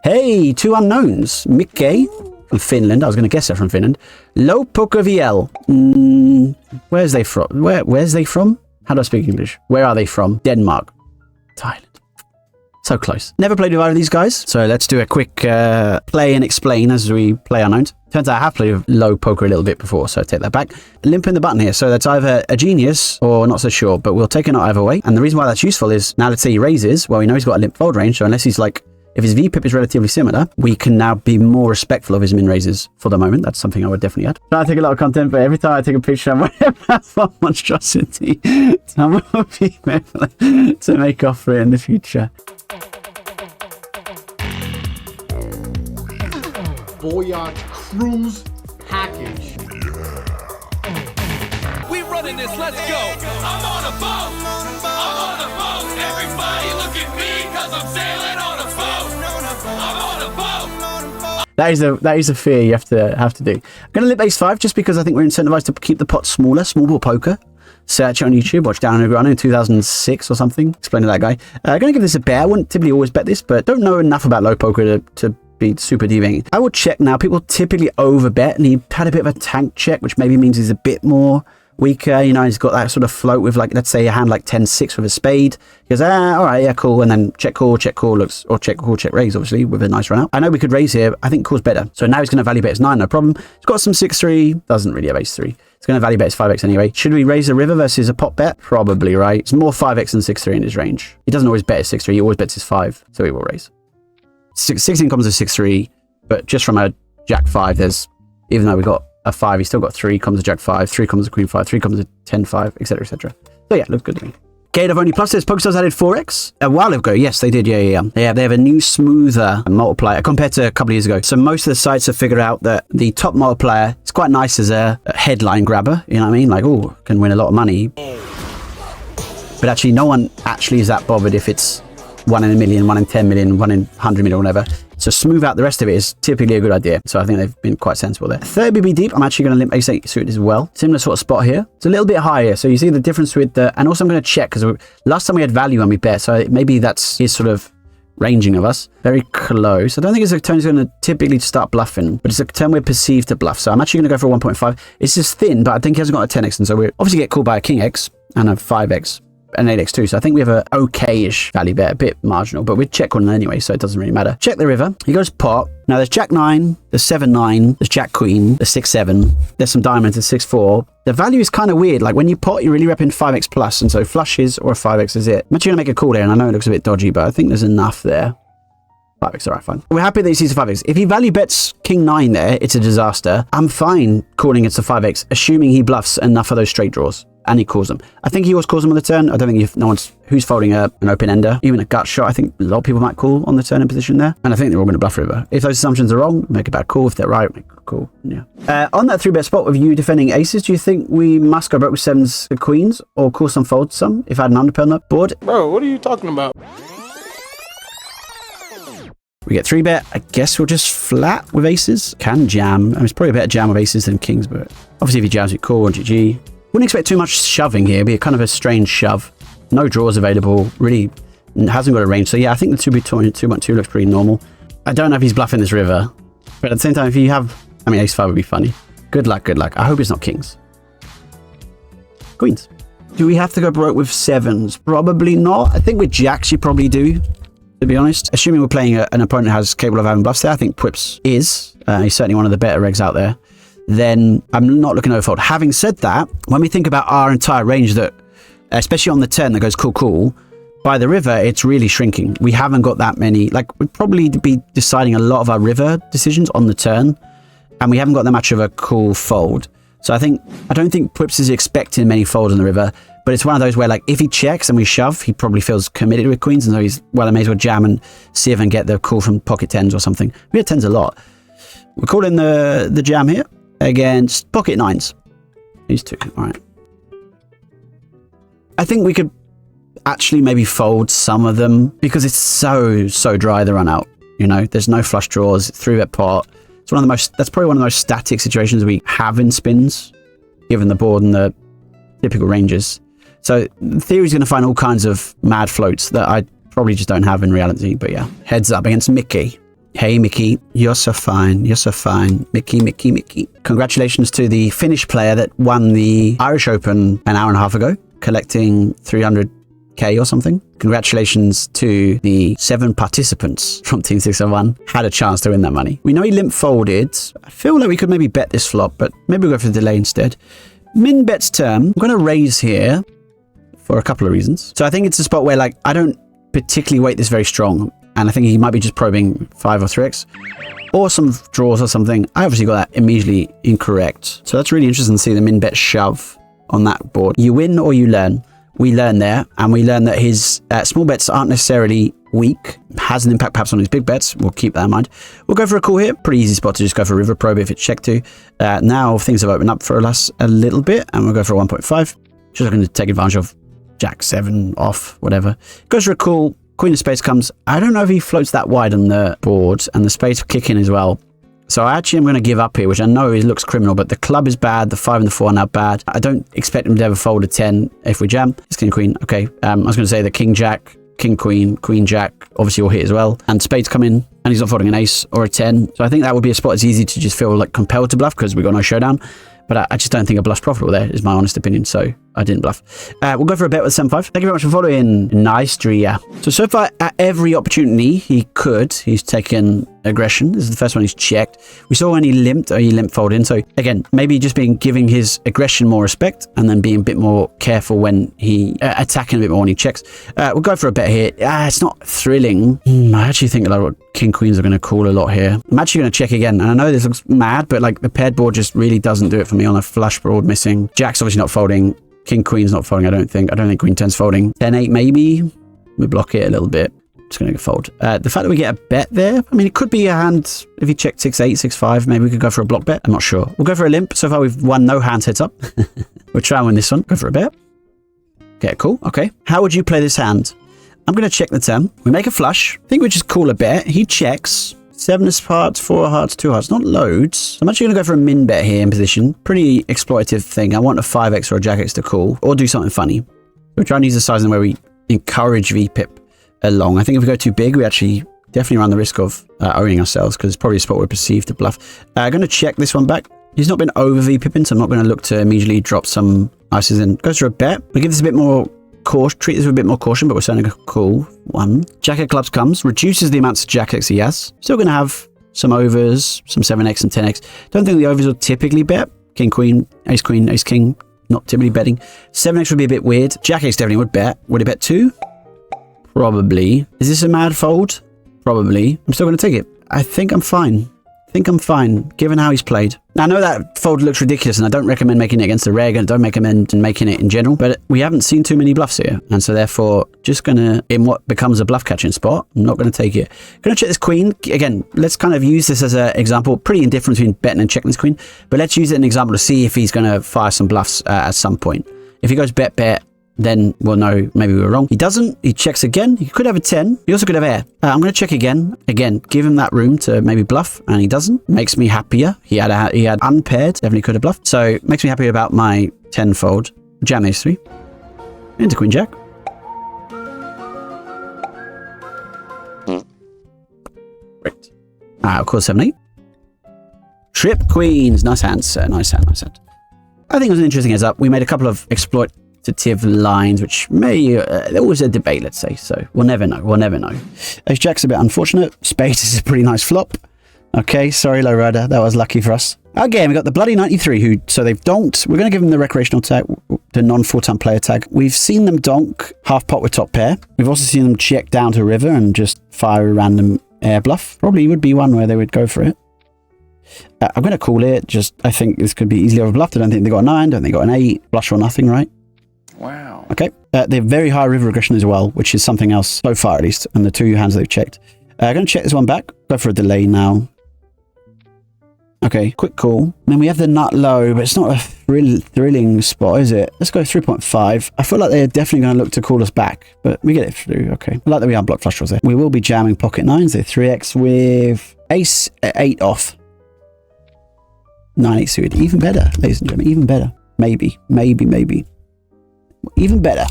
Hey, two unknowns. Mikke from Finland. I was going to guess they're from Finland. Low Poker VL. Where's they from? Where's they from? How do I speak English? Where are they from? Denmark. Thailand. So close. Never played with either of these guys. So let's do a quick play and explain as we play unknowns. Turns out I have played with low poker a little bit before, so I take that back. Limp in the button here. So that's either a genius or not so sure, but we'll take it out either way. And the reason why that's useful is now let's say he raises. Well, we know he's got a limp fold range. So unless he's like, if his VPIP is relatively similar, we can now be more respectful of his min raises for the moment. That's something I would definitely add. I take a lot of content, but every time I take a picture, I'm wearing a monstrosity. Someone will be careful to make off for it in the future. Voyage cruise package. We running this, let's go. I'm on a boat. I'm on a boat. Everybody look at me cause I'm sailing on a boat. I'm on a boat. That is a fear you have to do. I'm going to limp ace 5 just because I think we're incentivized to keep the pot smaller. Small ball poker. Search it on YouTube. Watch Down and Run in 2006 or something. Explain to that guy. I'm going to give this a bet. I wouldn't typically always bet this, but don't know enough about low poker to be super deviating. I will check now. People typically overbet, and he had a bit of a tank check, which maybe means he's a bit more weaker. You know, he's got that sort of float with, like, let's say a hand like 10-6 with a spade. He goes, all right, yeah, cool. And then check call looks, or check call, check raise, obviously, with a nice run out. I know we could raise here. I think call's better. So now he's going to value bet his 9, no problem. He's got some 6-3, doesn't really have ace 3. He's going to value bet his 5x anyway. Should we raise a river versus a pot bet? Probably, right? It's more 5x than 6-3 in his range. He doesn't always bet his 6-3. He always bets his 5. So he will raise. 16 comes with 6-3. But just from a jack 5, there's, even though we got a 5, he's still got 3 comes a jack 5, 3 comes a queen 5, 3 comes a 10-5, etc., etc. So yeah, looks good to me. Gate of only plus says PokerStars added 4x a while ago. Yes, they did. Yeah. They have a new smoother multiplier compared to a couple of years ago. So most of the sites have figured out that the top multiplier is quite nice as a headline grabber. You know what I mean? Like, oh, can win a lot of money. But actually, no one actually is that bothered if it's 1 in a million, 1 in 10 million, 1 in 100 million, or whatever. So smooth out the rest of it is typically a good idea. So I think they've been quite sensible there. Third BB deep, I'm actually going to limp ace 8 suited as well. Similar sort of spot here. It's a little bit higher. So you see the difference with the, and also I'm going to check because last time we had value when we bet. So maybe that's his sort of ranging of us. Very close. I don't think it's a turn he's going to typically start bluffing, but it's a turn we're perceived to bluff. So I'm actually going to go for 1.5. It's just thin, but I think he hasn't got a 10x. And so we obviously get called by a king X and a 5x. And 8x too, so I think we have a okay-ish value bet, a bit marginal, but we'd check on it anyway, so it doesn't really matter. Check the river. He goes pot. Now there's jack 9, there's 7-9, there's jack queen, there's 6-7, there's some diamonds, there's 6-4. The value is kind of weird. Like when you pot, you're really repping 5x plus, and so flushes or a 5x is it. I'm actually gonna make a call there, and I know it looks a bit dodgy, but I think there's enough there. 5x, all right, fine. We're happy that he sees a 5x. If he value bets king 9 there, it's a disaster. I'm fine calling it's a 5x, assuming he bluffs enough of those straight draws. And he calls them. I think he always calls them on the turn. I don't think no one's who's folding an open ender, even a gut shot. I think a lot of people might call on the turn in position there. And I think they're all going to bluff river. If those assumptions are wrong, make a bad call. If they're right, make a call. Yeah. On that 3-bet spot with you defending aces, do you think we must go broke with 7s and queens or call some folds some if I had an underpair on the board? Bro, what are you talking about? We get 3-bet. I guess we'll just flat with aces. Can jam. I mean, it's probably a better jam with aces than kings, but obviously if he jams it, call on GG. Wouldn't expect too much shoving here. Be a kind of a strange shove. No draws available. Really hasn't got a range. So yeah, I think the 2.2 looks pretty normal. I don't know if he's bluffing this river, but at the same time, if you have, I mean, ace 5 would be funny. Good luck, good luck. I hope it's not kings. Queens. Do we have to go broke with 7s? Probably not. I think with jacks you probably do, to be honest. Assuming we're playing an opponent who has capable of having bluffs there, I think Pwips is. He's certainly one of the better regs out there. Then I'm not looking overfold. Having said that, when we think about our entire range that, especially on the turn that goes cool, by the river, it's really shrinking. We haven't got that many, like we'd probably be deciding a lot of our river decisions on the turn, and we haven't got that much of a cool fold. So I don't think Pwips is expecting many folds on the river, but it's one of those where like if he checks and we shove, he probably feels committed with queens, and so he's, well, I may as well jam and see if I can get the call from pocket 10s or something. We had 10s a lot. We're calling the jam here against pocket 9s. These two, all right. I think we could actually maybe fold some of them because it's so dry the run out. You know, there's no flush draws, 3-bet pot. It's one of the most, that's probably one of the most static situations we have in spins, given the board and the typical ranges. So the theory's going to find all kinds of mad floats that I probably just don't have in reality. But yeah, heads up against Mikke. Hey, Mickey, you're so fine. You're so fine. Mickey, Mickey, Mickey. Congratulations to the Finnish player that won the Irish Open an hour and a half ago, collecting 300k or something. Congratulations to the 7 participants from Team 601. Had a chance to win that money. We know he limp folded. I feel like we could maybe bet this flop, but maybe we'll go for the delay instead. Min bets turn. I'm going to raise here for a couple of reasons. So I think it's a spot where like I don't particularly weight this very strong. And I think he might be just probing 5 or 3x or some draws or something. I obviously got that immediately incorrect. So that's really interesting to see the min bet shove on that board. You win or you learn. We learn there, and we learn that his small bets aren't necessarily weak. Has an impact perhaps on his big bets. We'll keep that in mind. We'll go for a call here. Pretty easy spot to just go for river probe if it's check to. Now things have opened up for us a little bit, and we'll go for a 1.5. Just looking to take advantage of Jack 7 off, whatever. Goes for a call. Queen of spades comes. I don't know if he floats that wide on the board, and the spades kick in as well. So I actually am going to give up here, which I know it looks criminal, but the club is bad. The 5 and the 4 are now bad. I don't expect him to ever fold a 10 if we jam. It's king queen. Okay. I was going to say the king jack, king queen, queen jack, obviously will hit as well. And spades come in, and he's not folding an ace or a 10. So I think that would be a spot it's easy to just feel like compelled to bluff because we got no showdown. But I just don't think a bluff's profitable there, is my honest opinion. So I didn't bluff. We'll go for a bet with 7-5. Thank you very much for following. Nice, Dria. So far, at every opportunity he could, he's taken aggression. This is the first one he's checked. We saw when he limped, or he limp fold in. So again, maybe just giving his aggression more respect and then being a bit more careful when he attacking a bit more when he checks. We'll go for a bet here. It's not thrilling. I actually think a lot of king queens are going to call a lot here. I'm actually going to check again. And I know this looks mad, but like the paired board just really doesn't do it for me on a flush board missing. Jack's obviously not folding. King queen's not folding, I don't think. Queen 10's folding. 10-8 maybe. We block it a little bit. Just going to go fold. The fact that we get a bet there, I mean, it could be a hand. If he checked 6-8, 6-5, maybe we could go for a block bet. I'm not sure. We'll go for a limp. So far, we've won no hands heads up. We'll try and win this one. Go for a bet. Okay, cool. Okay. How would you play this hand? I'm going to check the turn. We make a flush. I think we just call a bet. He checks. 7 of hearts, 4 of hearts, 2 of hearts. Not loads. So I'm actually going to go for a min bet here in position. Pretty exploitative thing. I want a 5x or a jack x to call or do something funny. We're trying to use the sizing where we encourage VPIP along. I think if we go too big, we actually definitely run the risk of owning ourselves because it's probably a spot we're perceived to bluff. I'm going to check this one back. He's not been over VPIPing, so I'm not going to look to immediately drop some ices in. Goes for a bet. We give this a bit more caution, treat this with a bit more caution, but we're starting to call 1. Jack of clubs comes, reduces the amounts of jack x he has. Still going to have some overs, some 7x and 10x. Don't think the overs will typically bet. King, queen, ace, king, not typically betting. 7x would be a bit weird. Jack x definitely would bet. Would he bet 2? Probably. Is this a mad fold? Probably. I'm still going to take it. I think I'm fine. Given how he's played. Now, I know that fold looks ridiculous, and I don't recommend making it against the reg, and don't recommend making it in general, but we haven't seen too many bluffs here, and so therefore, just gonna, in what becomes a bluff catching spot, I'm not gonna take it. Gonna check this queen. Again, let's kind of use this as an example. Pretty indifferent between betting and checking this queen, but let's use it as an example to see if he's gonna fire some bluffs at some point. If he goes bet, then we'll know maybe we were wrong. He doesn't. He checks again. He could have a 10. He also could have air. I'm going to check again. Again, give him that room to maybe bluff, and he doesn't. Makes me happier. He had unpaired. Definitely could have bluffed. So makes me happy about my 10 fold. Jam these 3 into queen jack. Great. Of course, 7-8. Trip queens. Nice hand, sir. Nice hand. I think it was an interesting heads up. We made a couple of exploitative lines, which may there was a debate, let's say. So we'll never know. Ace jack's a bit unfortunate. Spades is a pretty nice flop. Okay, sorry, low rider. That was lucky for us. Again, we got the bloody 93 so they've donked. We're going to give them the recreational tag, the non-full-time player tag. We've seen them donk half pot with top pair. We've also seen them check down to river and just fire a random air bluff. Probably would be one where they would go for it. I'm going to call it. I think this could be easily overbluffed. I don't think they got a 9. Don't think they got an 8. Blush or nothing, right? Wow. Okay. They have very high river aggression as well, which is something else so far at least. And the 2 hands they've checked. I'm going to check this one back. Go for a delay now. Okay, quick call. Then we have the nut low, but it's not a thrilling spot, is it? Let's go 3.5. I feel like they're definitely going to look to call us back, but we get it through. Okay. I like that we unblock flush draws there. We will be jamming pocket 9s. They're 3x with ace 8 off. 9-8 suited. Even better, ladies and gentlemen. Even better. Maybe. Even better.